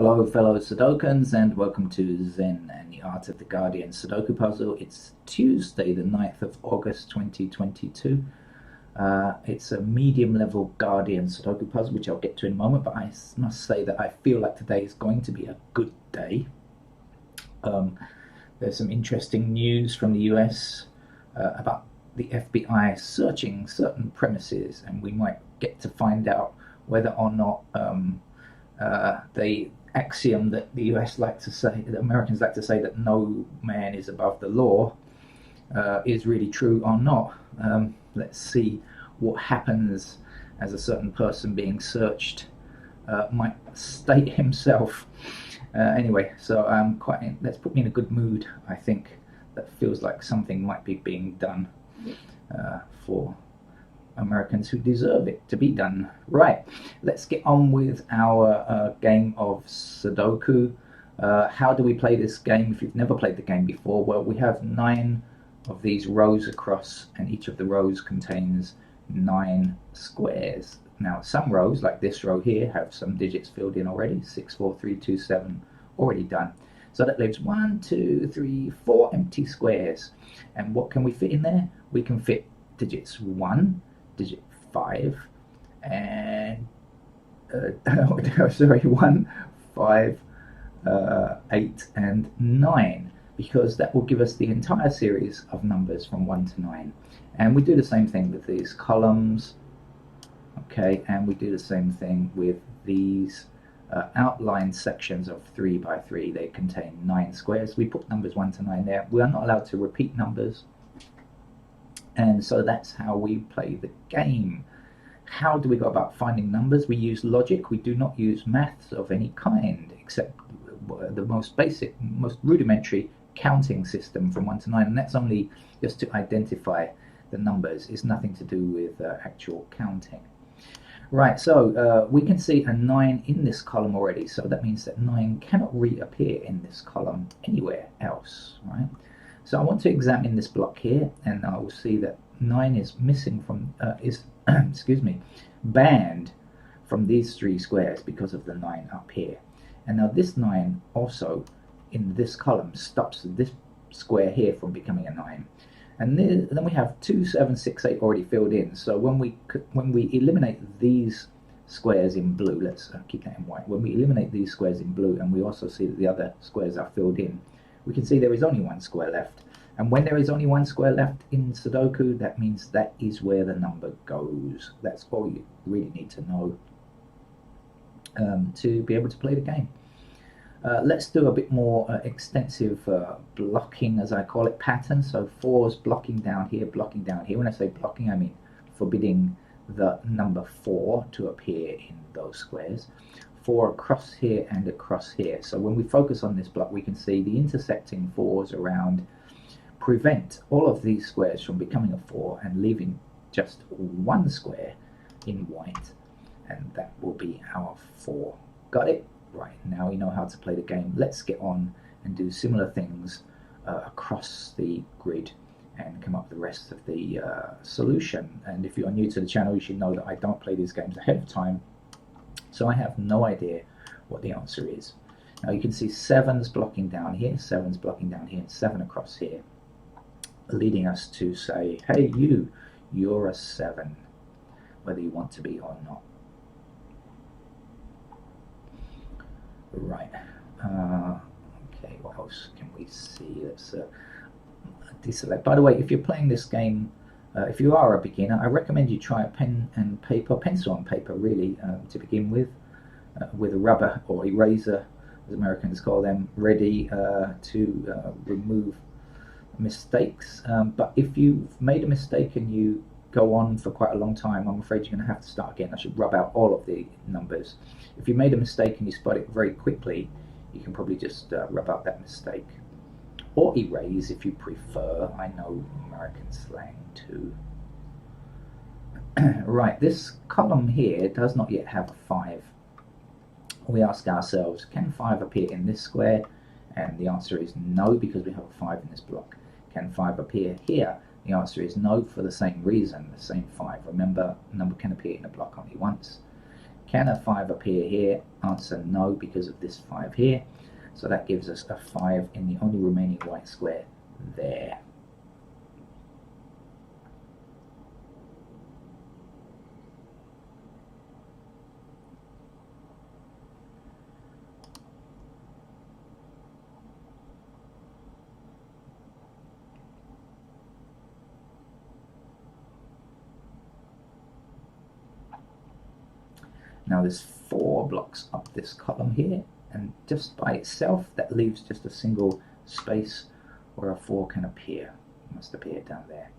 Hello fellow Sudokans and welcome to Zen and the Art of the Guardian Sudoku Puzzle. It's Tuesday the 9th of August 2022. It's a medium level Guardian Sudoku puzzle which I'll get to in a moment, but I must say that I feel like today is going to be a good day. There's some interesting news from the US about the FBI searching certain premises, and we might get to find out whether or not the axiom that the US like to say, that Americans like to say, that no man is above the law, is really true or not. Let's see what happens as a certain person being searched might state himself. Anyway, so that's put me in a good mood, I think. That feels like something might be being done for Americans who deserve it to be done. Right, let's get on with our game of Sudoku. How do we play this game? If you've never played the game before, well, we have 9 of these rows across, and each of the rows contains 9 squares. Now, some rows, like this row here, have some digits filled in already. 6, 4, 3, 2, 7, already done. So that leaves 1, 2, 3, 4 empty squares. And what can we fit in there? We can fit digits 1, digit 5, and 1, 5, 8, and 9, because that will give us the entire series of numbers from 1 to 9. And we do the same thing with these columns, okay, and we do the same thing with these outline sections of 3 by 3. They contain 9 squares. We put numbers 1 to 9 there. We are not allowed to repeat numbers, and so that's how we play the game. How do we go about finding numbers? We use logic. We do not use maths of any kind, except the most basic, most rudimentary counting system from 1 to 9, and that's only just to identify the numbers. It's nothing to do with actual counting. Right, so we can see a 9 in this column already, so that means that 9 cannot reappear in this column anywhere else, right? So I want to examine this block here, and I will see that 9 is missing from, excuse me, banned from these 3 squares because of the 9 up here. And now this 9 also in this column stops this square here from becoming a 9. And then we have 2, 7, 6, 8 already filled in. So when we eliminate these squares in blue, let's keep that in white. When we eliminate these squares in blue, and we also see that the other squares are filled in, we can see there is only 1 square left. And when there is only 1 square left in Sudoku, that means that is where the number goes. That's all you really need to know to be able to play the game. Let's do a bit more extensive blocking, as I call it, pattern. So 4's blocking down here, blocking down here. When I say blocking, I mean forbidding the number 4 to appear in those squares. 4 across here and across here. So when we focus on this block, we can see the intersecting 4's around prevent all of these squares from becoming a 4 and leaving just 1 square in white, and that will be our 4. Got it? Right, now we know how to play the game. Let's get on and do similar things across the grid and come up with the rest of the solution. And if you're new to the channel, you should know that I don't play these games ahead of time, so I have no idea what the answer is. Now you can see 7's blocking down here, 7's blocking down here, and 7 across here, leading us to say, hey you're a 7, whether you want to be or not. Right, okay, what else can we see? Let's deselect. By the way, if you're playing this game, if you are a beginner, I recommend you try a pen and paper, pencil and paper really, to begin with a rubber or eraser, as Americans call them, ready to remove mistakes. But if you've made a mistake and you go on for quite a long time, I'm afraid you're going to have to start again. I should rub out all of the numbers. If you made a mistake and you spot it very quickly, you can probably just rub out that mistake. Or erase if you prefer. I know American slang too. Right, this column here does not yet have a 5. We ask ourselves, can 5 appear in this square? And the answer is no, because we have a 5 in this block. Can 5 appear here? The answer is no, for the same reason, the same 5. Remember, a number can appear in a block only once. Can a 5 appear here? Answer no, because of this 5 here. So that gives us a 5 in the only remaining white square there. Now there's 4 blocks up this column here, and just by itself that leaves just a single space where a 4 can appear. It must appear down there.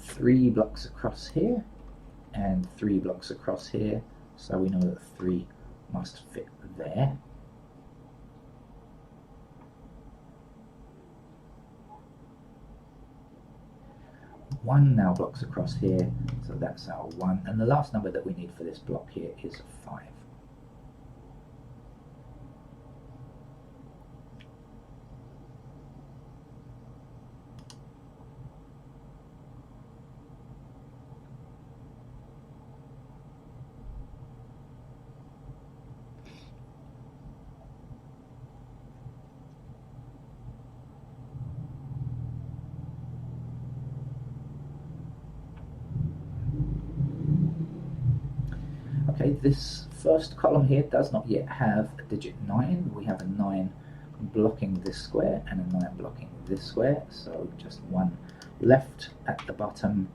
Three blocks across here and 3 blocks across here, so we know that 3 must fit there. One now blocks across here, so that's our 1, and the last number that we need for this block here is 5. Okay, this first column here does not yet have a digit 9. We have a 9 blocking this square and a 9 blocking this square, so just 1 left at the bottom.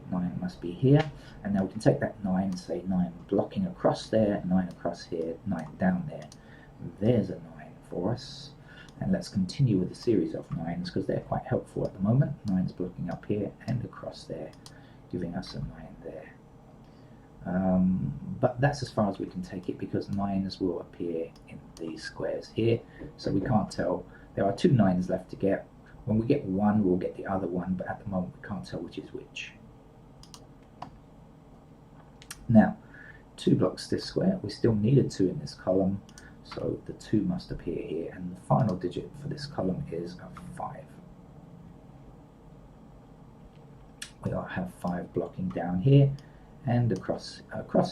9 must be here, and now we can take that 9 and say 9 blocking across there, 9 across here, 9 down there. There's a 9 for us, and let's continue with a series of 9s because they're quite helpful at the moment. 9's blocking up here and across there, giving us a 9 there. But that's as far as we can take it because 9s will appear in these squares here, so we can't tell. There are 2 9s left to get. When we get 1, we'll get the other one, but at the moment we can't tell which is which. Now, 2 blocks this square, we still need a 2 in this column, so the 2 must appear here, and the final digit for this column is a 5. We'll have 5 blocking down here, and across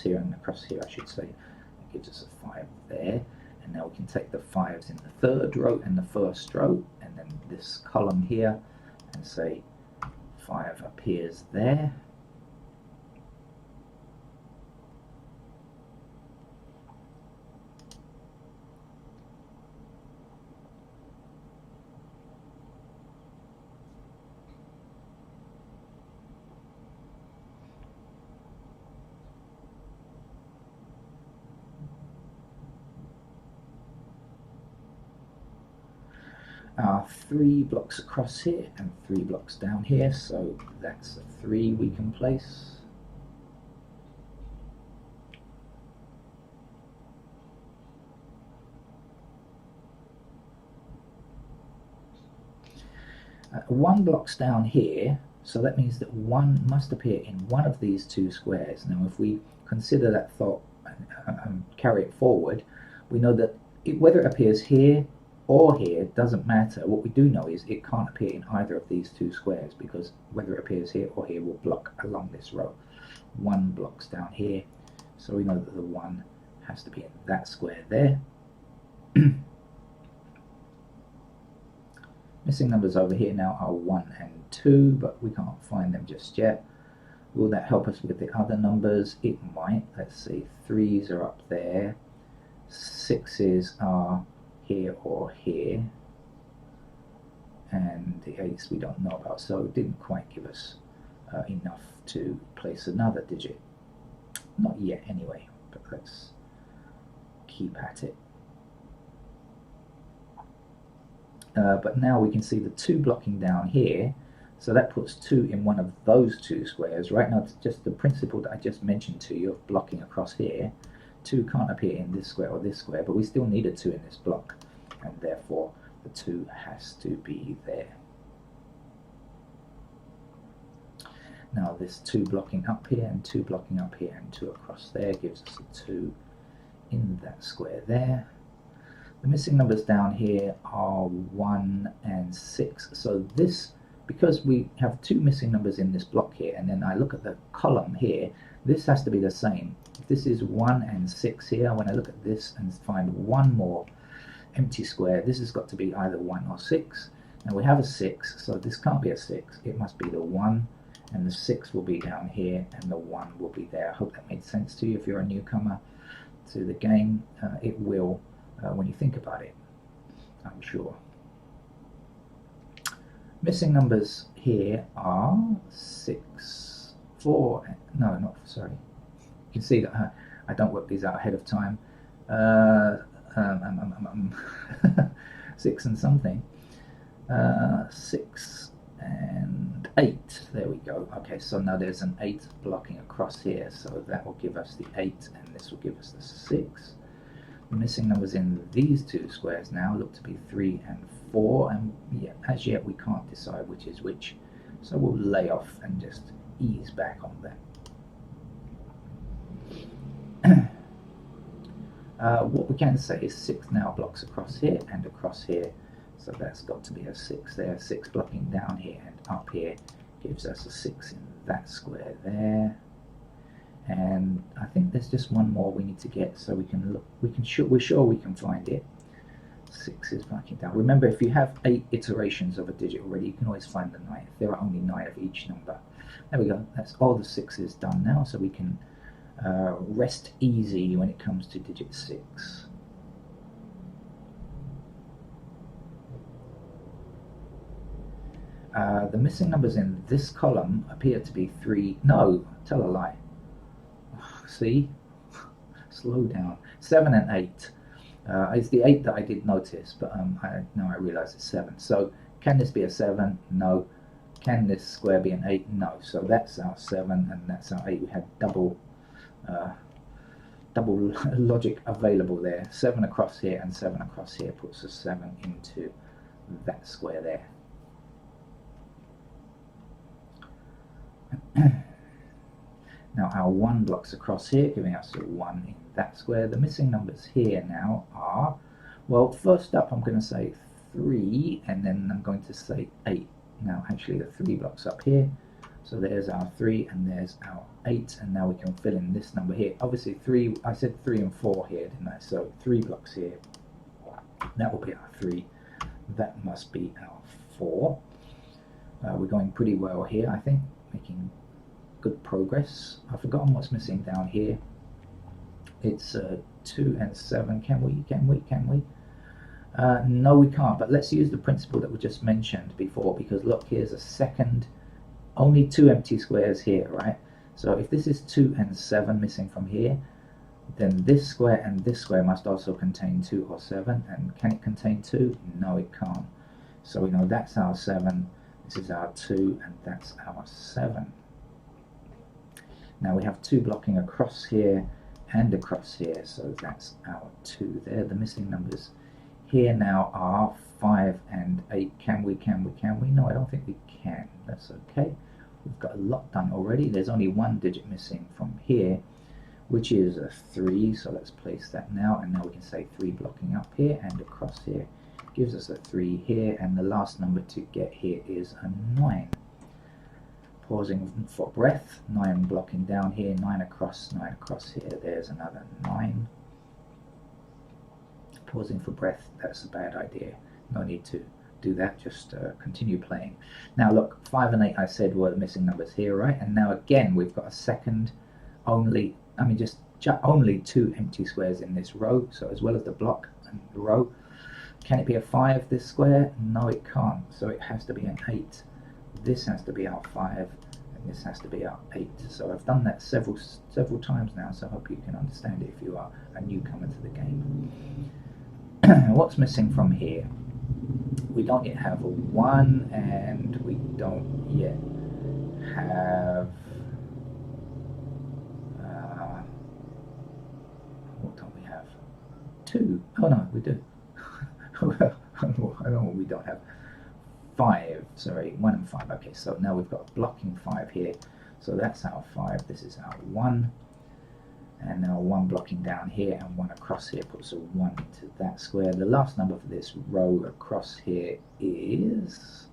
here and across here, I should say. That gives us a 5 there, and now we can take the 5s in the 3rd row and the 1st row, and then this column here, and say 5 appears there. Are 3 blocks across here and 3 blocks down here, so that's a 3 we can place. One block's down here, so that means that 1 must appear in one of these 2 squares. Now if we consider that thought and carry it forward, we know that whether it appears here or here doesn't matter. What we do know is it can't appear in either of these 2 squares because whether it appears here or here will block along this row. 1 blocks down here, so we know that the 1 has to be in that square there. Missing numbers over here now are 1 and 2, but we can't find them just yet. Will that help us with the other numbers? It might. Let's see, 3s are up there, 6s are here or here, and the 8s we don't know about, so it didn't quite give us enough to place another digit. Not yet anyway, but let's keep at it. But now we can see the 2 blocking down here, so that puts 2 in one of those 2 squares. Right now it's just the principle that I just mentioned to you of blocking across here. 2 can't appear in this square or this square, but we still need a 2 in this block, and therefore the the 2 has to be there. Now this 2 blocking up here and 2 blocking up here and 2 across there gives us a 2 in that square there. The missing numbers down here are 1 and 6. So this, because we have 2 missing numbers in this block here, and then I look at the column here, this has to be the same. If this is 1 and 6 here, when I look at this and find one more empty square, this has got to be either 1 or 6. Now we have a 6, so this can't be a 6. It must be the 1, and the 6 will be down here, and the 1 will be there. I hope that made sense to you. If you're a newcomer to the game, it will when you think about it, I'm sure. Missing numbers here are 6, 4, no, not, sorry. You can see that I don't work these out ahead of time. 6 and something. 6 and 8, there we go. Okay, so now there's an 8 blocking across here, so that will give us the 8, and this will give us the 6. The missing numbers in these 2 squares now look to be 3 and 4, and yeah, as yet we can't decide which is which, so we'll lay off and just ease back on that. What we can say is 6 now blocks across here and across here, so that's got to be a 6 there. 6 blocking down here and up here gives us a 6 in that square there. And I think there's just one more we need to get, so we can look. We're sure we can find it. 6 is blocking down. Remember, if you have 8 iterations of a digit already, you can always find the 9th. There are only 9 of each number. There we go. That's all the 6s done now, so we can rest easy when it comes to digit 6. The missing numbers in this column appear to be 3. No, tell a lie. See? Slow down. 7 and 8. It's the 8 that I did notice, but now I realize it's 7. So can this be a 7? No. Can this square be an 8? No. So that's our 7 and that's our 8. We had double logic available there. 7 across here and 7 across here puts us 7 into that square there. Now our 1 blocks across here, giving us a 1 in that square. The missing numbers here now are, well, first up I'm going to say 3, and then I'm going to say 8. Now actually the 3 blocks up here, so there's our 3 and there's our 8, and now we can fill in this number here. Obviously 3, I said 3 and 4 here, didn't I? So 3 blocks here, that will be our 3, that must be our 4. We're going pretty well here, I think, making good progress. I've forgotten what's missing down here. It's 2 and 7. Can we? No, we can't, but let's use the principle that we just mentioned before, because look, here's a second, only 2 empty squares here, right? So if this is 2 and 7 missing from here, then this square and this square must also contain 2 or 7, and can it contain 2? No, it can't. So we know that's our 7, this is our 2, and that's our 7. Now we have 2 blocking across here and across here, so that's our 2 there. The missing numbers here now are 5 and 8. Can we? No, I don't think we can. That's okay. We've got a lot done already. There's only 1 digit missing from here, which is a 3, so let's place that now, and now we can say 3 blocking up here and across here gives us a 3 here, and the last number to get here is a 9. Pausing for breath, 9 blocking down here, 9 across here, there's another 9. Pausing for breath, that's a bad idea. No need to do that, just continue playing. Now look, 5 and 8 I said were the missing numbers here, right? And now again we've got a second only, just only 2 empty squares in this row, so as well as the block and the row. Can it be a 5, this square? No, it can't, so it has to be an 8. This has to be our 5, and this has to be our 8. So I've done that several times now, so I hope you can understand it if you are a newcomer to the game. What's missing from here? We don't yet have a 1, and we don't yet have... what don't we have? 2. Oh no, we do. I no, we don't have 5, sorry, 1 and 5. Okay, so now we've got a blocking 5 here, so that's our 5, this is our 1, and now 1 blocking down here and 1 across here puts a 1 into that square. The last number for this row across here is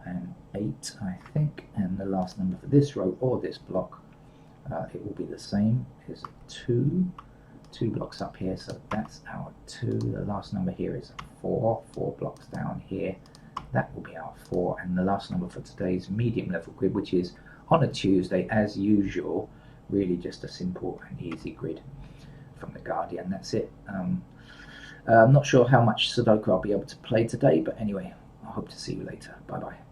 an 8, I think, and the last number for this row or this block, it will be the same, is 2 blocks up here, so that's our 2. The last number here is 4 blocks down here, that will be our 4, and the last number for today's medium level grid, which is on a Tuesday as usual, really just a simple and easy grid from the Guardian. That's it. I'm not sure how much Sudoku I'll be able to play today, but anyway, I hope to see you later. Bye bye.